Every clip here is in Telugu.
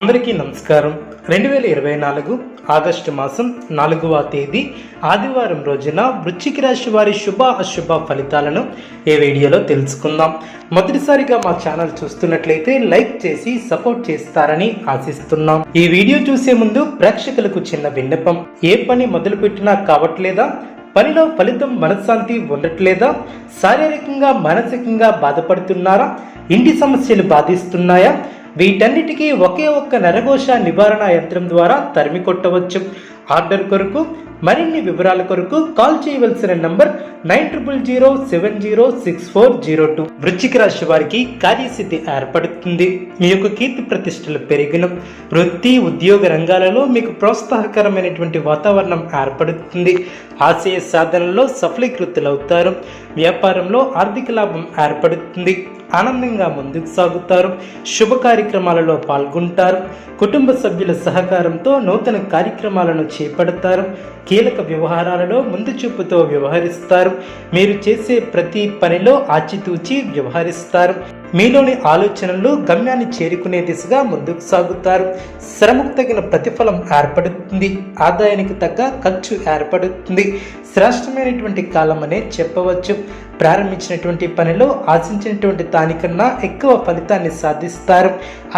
అందరికీ నమస్కారం. 2024 ఆగస్టు మాసం 4వ తేదీ ఆదివారం రోజున వృశ్చిక రాశి వారి శుభ అశుభ ఫలితాలను ఈ వీడియోలో తెలుసుకుందాం. మొదటిసారిగా మా ఛానల్ చూస్తున్నట్లయితే లైక్ చేసి సపోర్ట్ చేస్తారని ఆశిస్తున్నాం. ఈ వీడియో చూసే ముందు ప్రేక్షకులకు చిన్న విన్నపం. ఏ పని మొదలుపెట్టినా కావట్లేదా? పనిలో ఫలితం మనశ్శాంతి ఉండట్లేదా? శారీరకంగా మానసికంగా బాధపడుతున్నారా? ఇంటి సమస్యలు బాధిస్తున్నాయా? వీటన్నిటికీ ఒకే ఒక్క నరఘోష నివారణ యంత్రం ద్వారా తరిమి కొట్టవచ్చు. ఆర్డర్ కొరకు మరిన్ని వివరాల కొరకు కాల్ చేయవలసిన నంబర్ 9000706402. వృశ్చిక రాశి వారికి కార్యసిద్ధి ఏర్పడుతుంది. మీ యొక్క కీర్తి ప్రతిష్టలు పెరిగిన వృత్తి ఉద్యోగ రంగాలలో మీకు ప్రోత్సాహకరమైనటువంటి వాతావరణం ఏర్పడుతుంది. ఆశయ సాధనలో సఫలీకృతులవుతారు. వ్యాపారంలో ఆర్థిక లాభం ఏర్పడుతుంది. ఆనందంగా ముందుకు సాగుతారు. శుభ కార్యక్రమాలలో పాల్గొంటారు. కుటుంబ సభ్యుల సహకారంతో నూతన కార్యక్రమాలను చేపడతారు. కీలక వ్యవహారాలలో ముందు చూపుతో వ్యవహరిస్తారు. మీరు చేసే ప్రతి పనిలో ఆచితూచి వ్యవహరిస్తారు. మీలోని ఆలోచనలు గమ్యాన్ని చేరుకునే దిశగా ముందుకు సాగుతారు. శ్రమకు తగిన ప్రతిఫలం ఏర్పడుతుంది. ఆదాయానికి తగ్గ ఖర్చు ఏర్పడుతుంది. శ్రేష్టమైనటువంటి కాలం అనే చెప్పవచ్చు. ప్రారంభించినటువంటి పనిలో ఆశించినటువంటి దానికన్నా ఎక్కువ ఫలితాన్ని సాధిస్తారు.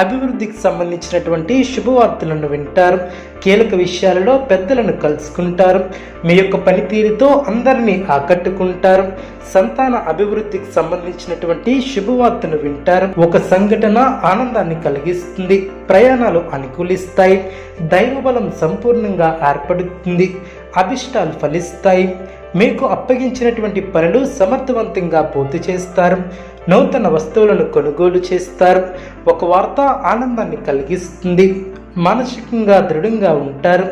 అభివృద్ధికి సంబంధించినటువంటి శుభవార్తలను వింటారు. కీలక విషయాలలో పెద్దలను కలుసుకుంటారు. మీ యొక్క పనితీరుతో అందరినీ ఆకట్టుకుంటారు. సంతాన అభివృద్ధికి సంబంధించినటువంటి శుభవార్తను వింటారు. ఒక సంఘటన ఆనందాన్ని కలిగిస్తుంది. ప్రయాణాలు అనుకూలిస్తాయి. దైవబలం సంపూర్ణంగా ఏర్పడుతుంది. అభిష్టాలు ఫలిస్తాయి. మీకు అప్పగించినటువంటి పనులు సమర్థవంతంగా పూర్తి చేస్తారు. నూతన వస్తువులను కొనుగోలు చేస్తారు. ఒక వార్త ఆనందాన్ని కలిగిస్తుంది. మానసికంగా దృఢంగా ఉంటారు.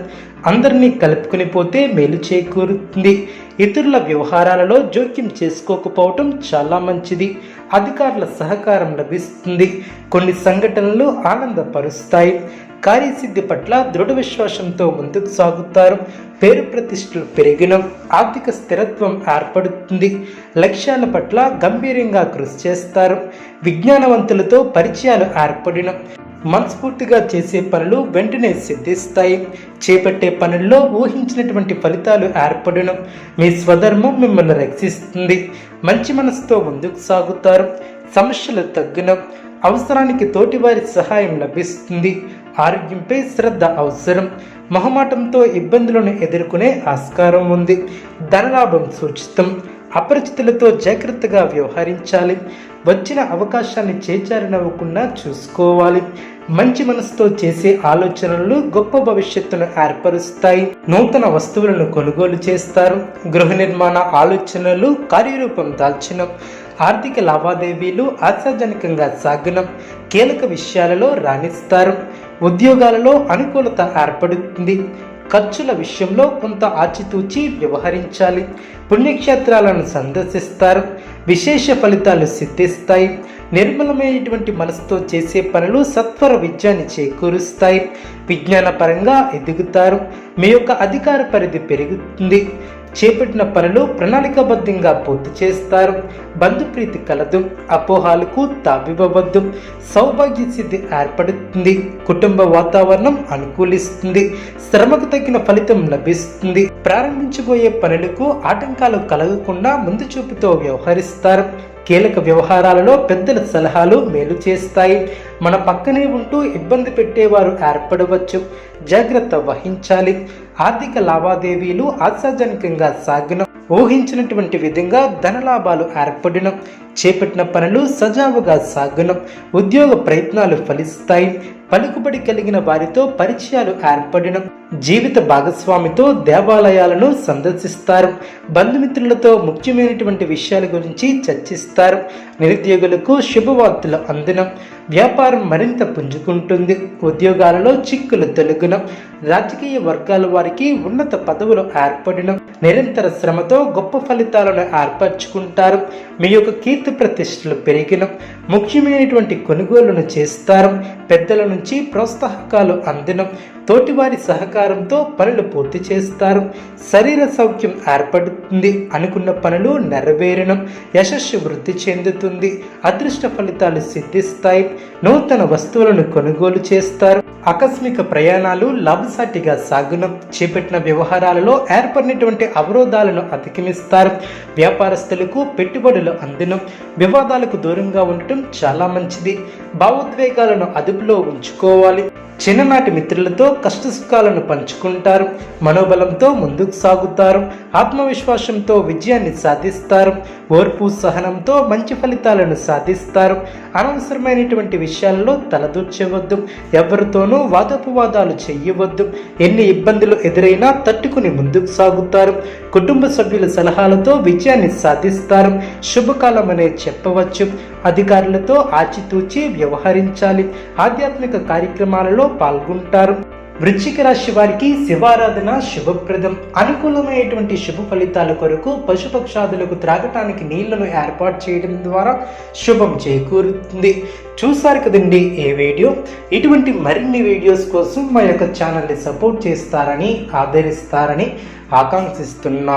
అందరినీ కలుపుకుని పోతే మేలు చేకూరుతుంది. ఇతరుల వ్యవహారాలలో జోక్యం చేసుకోకపోవటం చాలా మంచిది. అధికారుల సహకారం లభిస్తుంది. కొన్ని సంఘటనలు ఆనందపరుస్తాయి. కార్యసిద్ధి పట్ల దృఢ విశ్వాసంతో ముందుకు సాగుతారు. పేరు ప్రతిష్టలు పెరిగిన ఆర్థిక స్థిరత్వం ఏర్పడుతుంది. లక్ష్యాల పట్ల గంభీరంగా కృషి చేస్తారు. విజ్ఞానవంతులతో పరిచయాలు ఏర్పడిన మనస్ఫూర్తిగా చేసే పనులు వెంటనే సిద్ధిస్తాయి. చేపట్టే పనుల్లో ఊహించినటువంటి ఫలితాలు ఏర్పడిన మీ స్వధర్మం మిమ్మల్ని రక్షిస్తుంది. మంచి మనసుతో ముందుకు సాగుతారు. సమస్యలు తగ్గిన అవసరానికి తోటివారి సహాయం లభిస్తుంది. ఆరోగ్యంపై శ్రద్ధ అవసరం. మొహమాటంతో ఇబ్బందులను ఎదుర్కొనే ఆస్కారం ఉంది. ధనలాభం సూచితం. అపరిచితులతో జాగ్రత్తగా వ్యవహరించాలి. వచ్చిన అవకాశాన్ని చేచారనవ్వకుండా చూసుకోవాలి. మంచి మనసుతో చేసే ఆలోచనలు గొప్ప భవిష్యత్తును ఏర్పరుస్తాయి. నూతన వస్తువులను కొనుగోలు చేస్తారు. గృహ నిర్మాణ ఆలోచనలు కార్యరూపం దాల్చిన ఆర్థిక లావాదేవీలు ఆశాజనకంగా సాగిన కీలక విషయాలలో రాణిస్తారు. ఉద్యోగాలలో అనుకూలత ఏర్పడుతుంది. ఖర్చుల విషయంలో కొంత ఆచితూచి వ్యవహరించాలి. పుణ్యక్షేత్రాలను సందర్శిస్తారు. విశేష ఫలితాలు సిద్ధిస్తాయి. నిర్మలమైనటువంటి మనసుతో చేసే పనులు సత్వర విజయాన్ని చేకూరుస్తాయి. విజ్ఞానపరంగా ఎదుగుతారు. మీ యొక్క అధికార పరిధి పెరుగుతుంది. చేపట్టిన పనులు ప్రణాళికాబద్ధంగా పూర్తి చేస్తారు. బంధుప్రీతి కలదు. అపోహాలకు తావివ్వవద్దు. సౌభాగ్య సిద్ధి ఏర్పడుతుంది. కుటుంబ వాతావరణం అనుకూలిస్తుంది. శ్రమకు తగిన ఫలితం లభిస్తుంది. ప్రారంభించబోయే పనులకు ఆటంకాలు కలగకుండా ముందు చూపుతో వ్యవహరిస్తారు. కీలక వ్యవహారాలలో పెద్దల సలహాలు మేలు చేస్తాయి. మన పక్కనే ఉంటూ ఇబ్బంది పెట్టేవారు ఏర్పడవచ్చు. జాగ్రత్త వహించాలి. ఆర్థిక లావాదేవీలు ఆశాజనకంగా సాగిన ఊహించినటువంటి విధంగా ధనలాభాలు ఏర్పడిన చేపట్టిన పనులు సజావుగా సాగున ఉద్యోగ ప్రయత్నాలు ఫలిస్తాయి. పలుకుబడి కలిగిన వారితో పరిచయాలు ఏర్పడిన జీవిత భాగస్వామితో దేవాలయాలను సందర్శిస్తారు. బంధుమిత్రులతో ముఖ్యమైనటువంటి విషయాల గురించి చర్చిస్తారు. నిరుద్యోగులకు శుభవార్తలు అందిన వ్యాపారం మరింత పుంజుకుంటుంది. ఉద్యోగాలలో చిక్కులు తొలగిన రాజకీయ వర్గాల వారికి ఉన్నత పదవులు ఏర్పడిన నిరంతర శ్రమతో గొప్ప ఫలితాలను ఏర్పరచుకుంటారు. మీ యొక్క కీర్తి ప్రతిష్టలు పెరిగిన ముఖ్యమైనటువంటి కొనుగోలును చేస్తారు. పెద్దల నుంచి ప్రోత్సాహకాలు అందిన తోటివారి సహకారంతో పనులు పూర్తి చేస్తారు. శరీర సౌఖ్యం ఏర్పడుతుంది. అనుకున్న పనులు నెరవేరడం, యశస్సు వృద్ధి చెందుతుంది. అదృష్ట ఫలితాలు సిద్ధిస్తాయి. నూతన వస్తువులను కొనుగోలు చేస్తారు. ఆకస్మిక ప్రయాణాలు లాభసాటిగా సాగును. చేపట్టిన వ్యవహారాలలో ఏర్పడినటువంటి అవరోధాలను అధిగమిస్తారు. వ్యాపారస్తులకు పెట్టుబడులు అందును. వివాదాలకు దూరంగా ఉండటం చాలా మంచిది. భావోద్వేగాలను అదుపులో ఉంచుకోవాలి. చిన్ననాటి మిత్రులతో కష్టసుఖాలను పంచుకుంటారు. మనోబలంతో ముందుకు సాగుతారు. ఆత్మవిశ్వాసంతో విజయాన్ని సాధిస్తారు. ఓర్పు సహనంతో మంచి ఫలితాలను సాధిస్తారు. అనవసరమైనటువంటి విషయాల్లో తలదూర్చవద్దు. ఎవరితోనూ వాదోపవాదాలు చేయవద్దు. ఎన్ని ఇబ్బందులు ఎదురైనా తట్టుకుని ముందుకు సాగుతారు. కుటుంబ సభ్యుల సలహాలతో విజయాన్ని సాధిస్తారు. శుభకాలం అనే చెప్పవచ్చు. అధికారులతో ఆచితూచి వ్యవహరించాలి. ఆధ్యాత్మిక కార్యక్రమాలలో పాల్గొంటారు. వృశ్చిక రాశి వారికి శివారాధన శుభప్రదం. అనుకూలమైనటువంటి శుభ ఫలితాల కొరకు పశుపక్షాదులకు త్రాగటానికి నీళ్లను ఏర్పాటు చేయడం ద్వారా శుభం చేకూరుతుంది. చూసారు కదండి ఈ వీడియో. ఇటువంటి మరిన్ని వీడియోస్ కోసం మా యొక్క ఛానల్ని సపోర్ట్ చేస్తారని ఆదరిస్తారని ఆకాంక్షిస్తున్నాను.